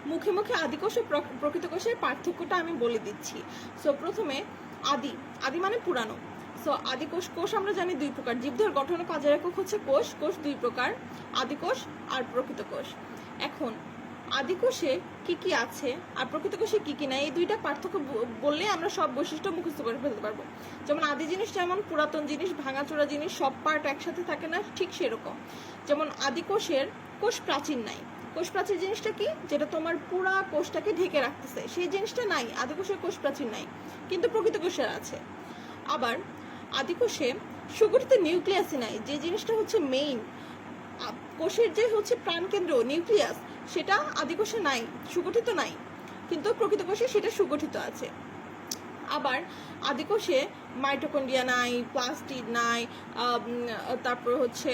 মুখে মুখে আদিকোষ ও প্রকৃত কোষের পার্থক্যটা আমি বলে দিচ্ছি। সো প্রথমে আদি মানে পুরানো। সো আদিকোষ কোষ আমরা জানি দুই প্রকার, জীবদেহের গঠন ও কাজের একক হচ্ছে কোষ। কোষ দুই প্রকার, আদিকোষ আর প্রকৃত কোষ। এখন আদিকোষে কি কি আছে আর প্রকৃত কোষে কি কি নাই, এই দুইটা পার্থক্য বললে আমরা সব বৈশিষ্ট্য মুখস্থ করে ফেলতে পারবো। যেমন আদি জিনিস যেমন পুরাতন জিনিস, ভাঙাচোরা জিনিস, সব পার্ট একসাথে থাকে না, ঠিক সেরকম। যেমন আদিকোষের কোষ প্রাচীর নাই। কোষ প্রাচীর জিনিসটা কি, যেটা তোমার পুরা কোষটাকে ঢেকে রাখতেছে, সেই জিনিসটা নাই। আদিকোষের কোষ প্রাচীর নাই, কিন্তু প্রকৃত কোষের আছে। আবার আদিকোষে সুগঠিত নিউক্লিয়াসই নাই, যে জিনিসটা হচ্ছে মেইন কোষের যে হচ্ছে প্রাণকেন্দ্র নিউক্লিয়াস, সেটা আদিকোষে নাই, সুগঠিত নাই, কিন্তু প্রকৃত কোষে সেটা সুগঠিত আছে। আবার আদিকোষে মাইটোকন্ড্রিয়া নাই, প্লাস্টিড নাই, তারপর হচ্ছে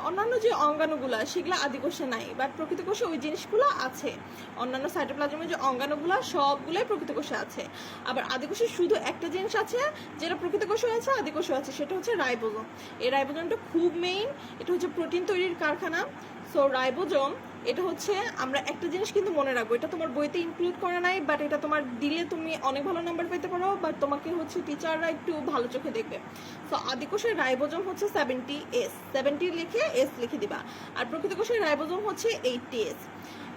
অন্যান্য যে অঙ্গাণুগুলা সেগুলো আদিকোষে নাই, বাট প্রকৃত কোষে ওই জিনিসগুলো আছে। অন্যান্য সাইটোপ্লাজমের যে অঙ্গাণুগুলো সবগুলোই প্রকৃত কোষে আছে। আবার আদিকোষে শুধু একটা জিনিস আছে যেটা প্রকৃত কোষে আছে, আদিকোষে আছে, সেটা হচ্ছে রাইবোজোম। এই রাইবোজোমটা খুব মেইন, এটা হচ্ছে প্রোটিন তৈরির কারখানা। সো রাইবোজোম এটা হচ্ছে, আমরা একটা জিনিস কিন্তু মনে রাখবো, এটা তোমার বইতে ইনক্লুড করা নাই, বাট এটা তোমার দিলে তুমি অনেক ভালো নাম্বার পেতে পারো, বাট তোমাকে হচ্ছে টিচাররা একটু ভালো চোখে দেখবে। সো আদিকোষের রাইবোজোম হচ্ছে 70S, 70 লিখে S লিখে দিবা। আর প্রকৃত কোষের রাইবোজোম হচ্ছে 80S।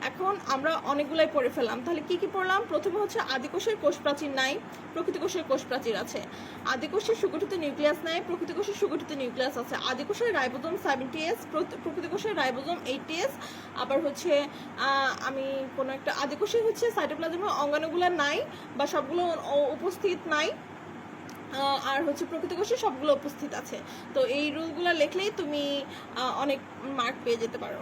এখন আমরা অনেকগুলাই পড়ে ফেললাম, তাহলে কি কি পড়লাম? প্রথমে হচ্ছে আদিকোষের কোষ প্রাচীর নাই, প্রকৃত কোষের কোষ প্রাচীর আছে। আদিকোষের সুগঠিত নিউক্লিয়াস নাই, প্রকৃত কোষের সুগঠিত নিউক্লিয়াস আছে। আদিকোষের রাইবোজোম 70S, প্রকৃত কোষের রাইবোজোম 80S। আবার হচ্ছে আমি কোনো একটা আদিকোষের হচ্ছে সাইটোপ্লাজমের অঙ্গাণুগুলো নাই বা সবগুলো উপস্থিত নাই, আর হচ্ছে প্রকৃত কোষে সবগুলো উপস্থিত আছে। তো এই রুলগুলো লিখলেই তুমি অনেক মার্ক পেয়ে যেতে পারো।